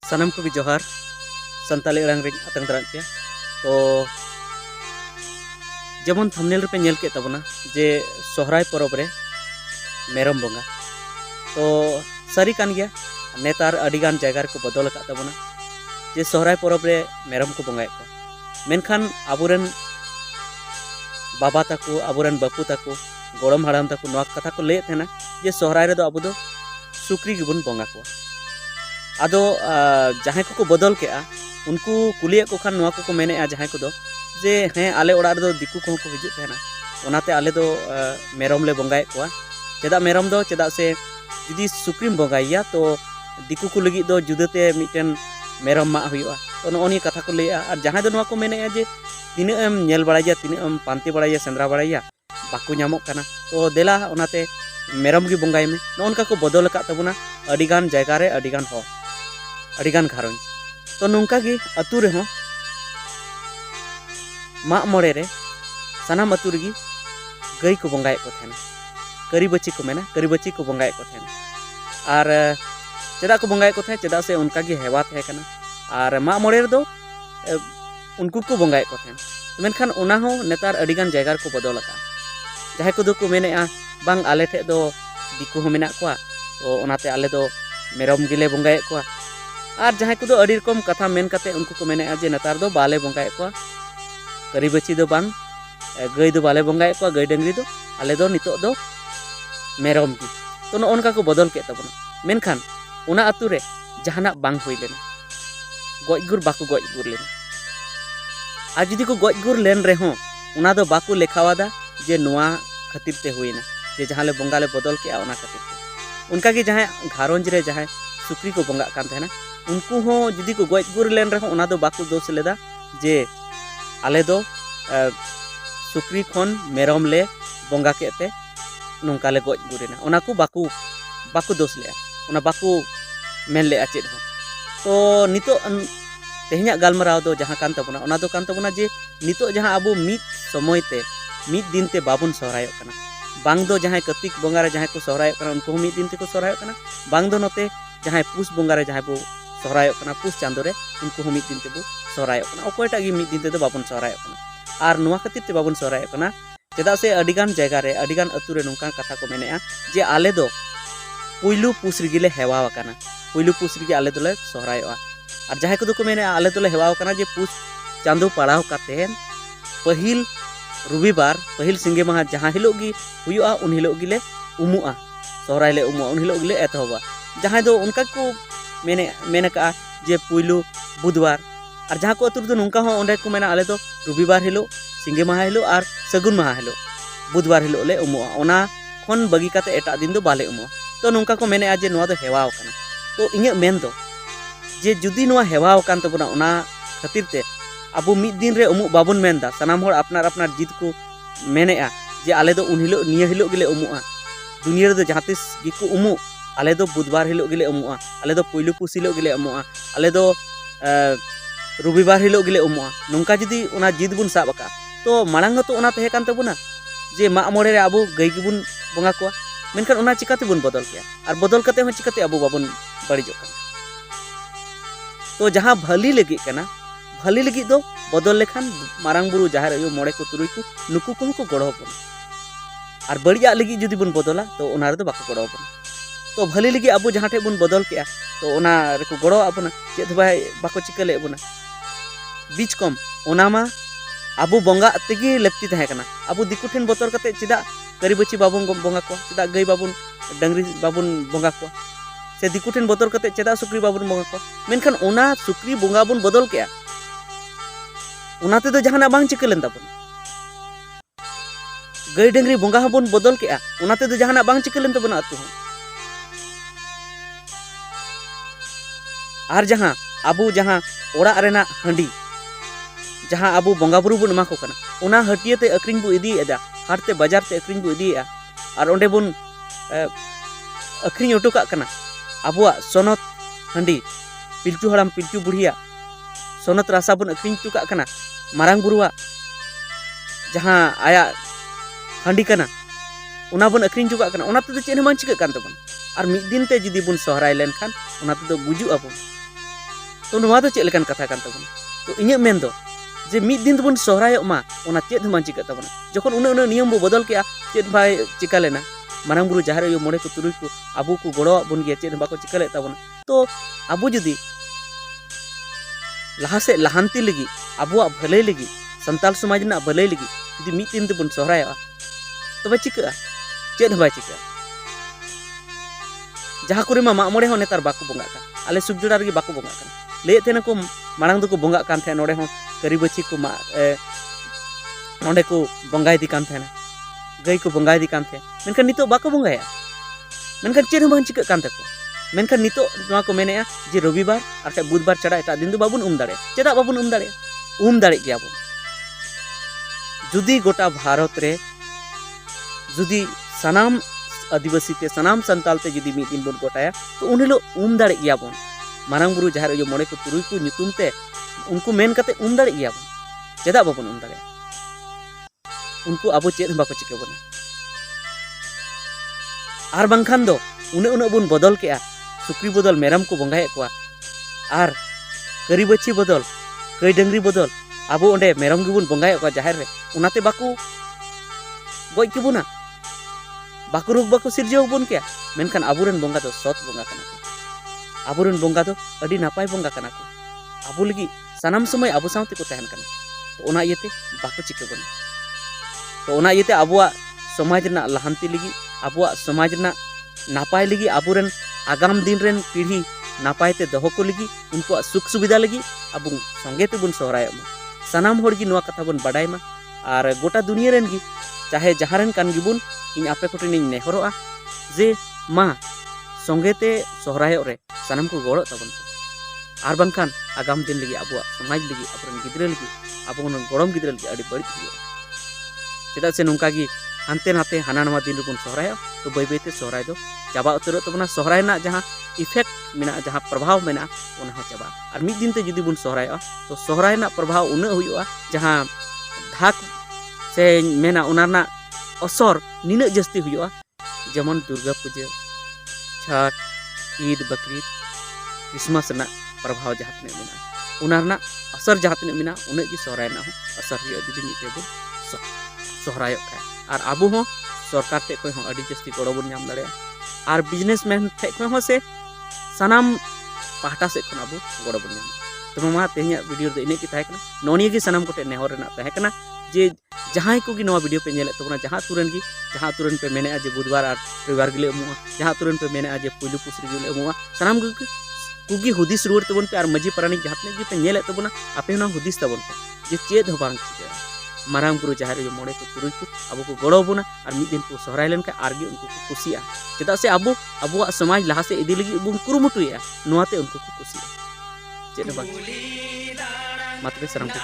सानम को जोहार संताली अड़ांग रे आतंग दाराम पे तो जेमन थंबनेल रे पे नेल के तबना जे सोहराय परब रे मेरम बोंगा तो सारी कान गया नेतार अडिगान जायगा रे को बदल का तबना जे सोहराय परब रे मेरम को बोंगाय को मेनखान आबुरेन बाबा ताको आबुरेन बापू ताको गोड़म हाड़ाम ताको नवा कथा को ले थेना जे सोहराय रे दो आबु दो सुक्री गिबुन बोंगा को आदो जहां को बदल के उनको कुलिया को खान नवा को मेने जहां को दो जे हें आले ओड़ा रे दो दिकु को हिजुत तेना ओनाते आले दो मेरम ले बोंगाय को चेदा मेरम दो चेदा से जुदी सुक्रीम बोंगाइया तो दिकु को लगी दो जुदते मिटन मेरम मा हुआ तो नोनी कथा को ले और जहां दो नवा को मेने जे तीन एम नेल बड़ाया तीन एम पांति बड़ाया सेंद्रा बड़ाया बाकू नामो कना तो देला ओनाते मेरम गी बोंगाय में नोनका को बदल का तबना अडिगान जायगा रे अडिगान हो अडिगान घारंज तो नोंका गी अतु रे हो मा मोड़े रे सानाम अतु रे गई को बोंगाय को थेना करी बच्ची को मेना करी बच्ची को बोंगाय को थेना और चेदा को बोंगाय को थे चेदा से उनका गी हेवा थे कना और मा मोड़े रे दो उनको को बोंगाय को थे मेनखान ओना हो नेतार अडिगान जायगा को बदल का जहां को दो को मेने बांग आले ठे दो दिकु हो मेना को तो ओनाते आले दो मेरम गिले बोंगाय को और जहां को दो अड़ी रकम कथा मेन कते उनको को मेने जे नेतार दो बाले बोंगाय को करी बच्ची दो बांग गई दो बाले बोंगाय को गई डंगरी दो आले दो नितो दो मेरम की तो नोनका को बदल के तबना मेनखान ओना अतु रे जहाना बांग हुई लेना गजगुर बाकू गजगुर लेना आ जुदी को गजगुर लेन रे हो ओना दो बाकू लेखावादा जे नोआ खातिर ते हुईना जे जहां ले बोंगा ले बदल के ओना खातिर ते उनका की जहां घारंज रे जहां सुक्री को बोंगा कान थेना उनको हो जुदी को गजगुर लेन रे हो ओना दो बाकू दोष लेदा जे आले दो सुक्री खन मेरम ले बोंगा केते नोंका ले गजगुरेना ओना को बाकू दोष ले ओना बाकू मेन ले चेद हो तो नितो तेहना गालमराव दो जहां कान तबना ओना दो कान तबना जे नितो जहां अबो मित समय ते मित दिन ते बाबुन सोहरायो कना बांग दो जहां कतिक बोंगा रे जहां को सोहरायो कना उनको मित दिन ते को सोहरायो कना बांग दो नोते जहां पुस बोंगा रे जहां बो सोहरायो कना पुस चांदो रे उनको मित दिन ते बो सोहरायो कना ओकोयटा गी मित दिन ते दो बाबुन सोहरायो कना और नोआ खातिर ते बाबुन सोहरायो कना चेदा से अडिगान जायगा रे अडिगान अतु रे नोंका कथा को मेने जे आले दो पुइलु पुस रिगिले हेवा कना पुइलु पुस रिगे आले दोले सोहरायो और जहां को दो को मेने आले दोले हेवा कना जे पुस चांदो पड़ाव काते पहिल रविवार पहिल सिंगे माह जहां हिलोगी हुआ उन हिलोग गिले उमुआ सोहराय ले उमुआ उन हिलोग गिले एतहबा जहां दो उनका को मेने का जे पुइलु बुधवार और जहां को अतुर दो नोंका हो ओंडे को मेना आले दो रविवार हिलो सिंगे माह हिलो और सगुन माह हिलो बुधवार हिलो ले उमुआ ओना खन बगी काते एटा दिन दो बाले उमुआ तो नोंका को मेने आज जे नोआ दो हेवाव कना तो इᱧ मेन दो जे जुदी नोआ हेवाव कान तबना ओना खातिर ते अब मिद दिन रे उमुक बाबुन मेनदा सानाम होड़ अपनार अपनार जिद को मेने जे आले दो उन हिलो निया हिलो गिले उमुआ दुनिया रे जहां तिस गिकु उमुक आले दो बुधवार हिलो गिले उमुआ आले दो पुइलु पुस हिलो गिले उमुआ आले दो रविवार हिलो गिले उमुआ नोंका जुदी ओना जिद बुन साब का तो मांग तो ओना तहे कान तबुना जे मा मोड़े रे अब गई गिबुन बोंगा को मेनखान ओना चिकाते बुन बदल के और बदल कते हो चिकाते अब बाबुन बड़िजो का तो जहां भली लगी कना भली लगी दो बदल लेखान मारांग बुरु जाहिर अयो मोड़े को तुरुई को नुकु को गड़ो बन और बढ़िया लगी जुदी बुन बदला तो ओना रे दो बाको गड़ो बन तो भली लगी अब जहां ठे बुन बदल के तो ओना रे को गड़ो आपना चेद भाई बाको चिकले बुना बीच कम ओना मा अब बोंगा तेगी लगती तहे कना अब दिकु ठेन बतर कते चिदा करी बच्ची बाबुन बोंगा को चिदा गई बाबुन डंगरी बाबुन बोंगा को से दिकु ठेन बतर कते चिदा सुक्री बाबुन बोंगा को मेनखान ओना सुक्री बोंगा बुन बदल के उनाते तो जहाना बांग चिकलेन ताबुन गई डंगरी बोंगा हबुन बदल के उनाते तो जहाना बांग चिकलेन ताबुन अतु और जहां अबु जहां ओड़ा रेना हंडी जहां अबु बोंगा बुरु बुन माको कना उना हटिये ते अक्रिंग बु इदी एदा हाटते बाजार ते अक्रिंग बु इदी और ओंडे बुन अक्रिंग ओटो का कना अबुआ सोनत हंडी पिलचू हड़ाम पिलचू बुढ़िया सोनत रासा बुन अक्रिंग चुका कना मारांग बुरुआ जहां आया हंडी कना उना बुन अक्रिंग चुका कना उना ते चेन मान चिका कान तबन और मिद दिन ते जुदी बुन सोहराय लेन खान उना ते गुजु अबुन तो नोआ दो चेद लेकान कथा कान ताबोना तो इᱧᱟᱹᱜ मेन दो जे मिद दिन तबन सोहरायोग मा ओना चेद हमान चिका ताबोना जखन उन नियम बो बदल के चेद भाई चिका लेना मारांग बुरु जाहर यो मोड़े को तुरुई को आबू को गड़ो बन गया चेद बाको चिका ले ताबोना तो आबू जुदी लहासे लहांती लगी आबुआ भलाई लगी संताल समाज ना भलाई लगी जुदी मिद दिन तबन सोहरायोग तबे चिका चेद भाई चिका जहाँ करे मा माग मोड़े हो नेतार बाको बोंगा का आले सुबजुड़ा रगी बाको बोंगा का ले तेना को मारांग दो को बोंगा कान थे नोड़े हो करीबची को मा नोड़े को बोंगाई दी कान थे ना गई को बोंगाई दी कान थे मेनखान नितो बाको बोंगाया मेनखान चेद हमान चिका कान थे को मेनखान नितो नोआ को मेनेया जे रविवार आर बुधवार छाड़ा एटा दिन दो बाबुन दाड़े चेदा बाबुन दाड़े गया बोन जुदी गोटा भारत रे जुदी सनाम आदिवासी ते सनाम संताल ते जुदी मिद दिन बोन गोटाया तो उन हिलो दाड़े गया बोन मारांग बुरु जाहर यो मोड़े को तुरुई को nyutum ते उनको मेन कते दाड़े गया बोन चेदा बाबुन दाड़े उनको आबो चेद बाको चिका बोना आर बांखान दो उन बुन बदल के सुक्री बदल मेरम को बंगाए को आर करीबची बदल कई डंगरी बदल आबो ओंडे मेरम गिबुन बंगाए को जाहर रे उनाते बाको गoj के बुना बाको रोग बाको सिरजाव बोन के मेनखान आबुरेन बंगा दो सत बंगा कना को आबुरेन बंगा दो अडी नापाय बंगा कना को आबो लगी सनाम समय आबो सावते को तहन कना तो ओना इयते बाको चिका बोना तो ओना इयते आबुआ समाज ना लहांती लगी आबुआ समाज ना नापाय लगी आबुरेन आगाम दिन रेन पीढ़ी नापाय ते दोहो को लगी उनको सुख सुविधा लगी अब संगे ते बुन सोहराय मा सनाम होड़ गी नोआ कथा बुन बाडाय मा आर गोटा दुनिया रेन गी चाहे जहाँ रेन कान गिबुन इन आपे कोटेन इन नेहरोआ जे मा संगे ते सोहराय रे सनाम को गड़ो तबन आर बांखान आगाम दिन लगी आबुआ समाज लगी आपन गिद्रे लगी आबो गड़म गिद्रे लगी अड़ी बड़ी चेदा से नोंका गी हानते नाते हाना नवा दिन रुबन सोहराय तो बै बैते सोहराय दो चाबा उतरो तबना सोहराय ना जहाँ इफेक्ट मेना जहाँ प्रभाव मेना ओना हो चाबा और मिद दिन ते जुदी बुन सोहराय तो सोहराय ना प्रभाव उना हुआ जहाँ धाक से मेना ओना ना असर निना जस्ती हुआ जेमन दुर्गा पूजा छठ ईद बकरीद क्रिसमस ना प्रभाव जहाँ तने मेना ओना ना असर जहाँ तने मेना उना की सोहराय ना हो असर हुआ जुदी मिते बुन सोहराय और आबू हो सरकार ते कोई अड़ी जस्ती गड़ो बन नाम दाड़े और बिजनेसमैन ठे कोई हो से सनाम पाहटा से खन आबू गड़ो बन नाम तो मा तेहनिया वीडियो दे इने की ताहे कना नोनिया की सनाम कोटे नेहर रेना ताहे कना जे जहां को गी नवा वीडियो पे नेले तबना जहां तुरन पे मेने जे बुधवार और रविवार गिले एमुआ जहां तुरन पे मेने जे पुलु पुसरी गिले एमुआ सनाम कुगी हुदिस रुवर तबन पे और मजी प्राणी जहां गी पे नेले तबना आपे ना हुदिस तबन पे जे चेद हो बांग चिका मारांग बुरु जाहर यो मोड़े को तुरुई को अब को गड़ो बोना और मिद दिन को सोहराय लेन का आरगे उनको को कुसिया चेदा से अब अबुआ समाज लहा से इदी लगी बुन कुरुमुटुया नोआते उनको को कुसिया चेद बांग मतबे सराम को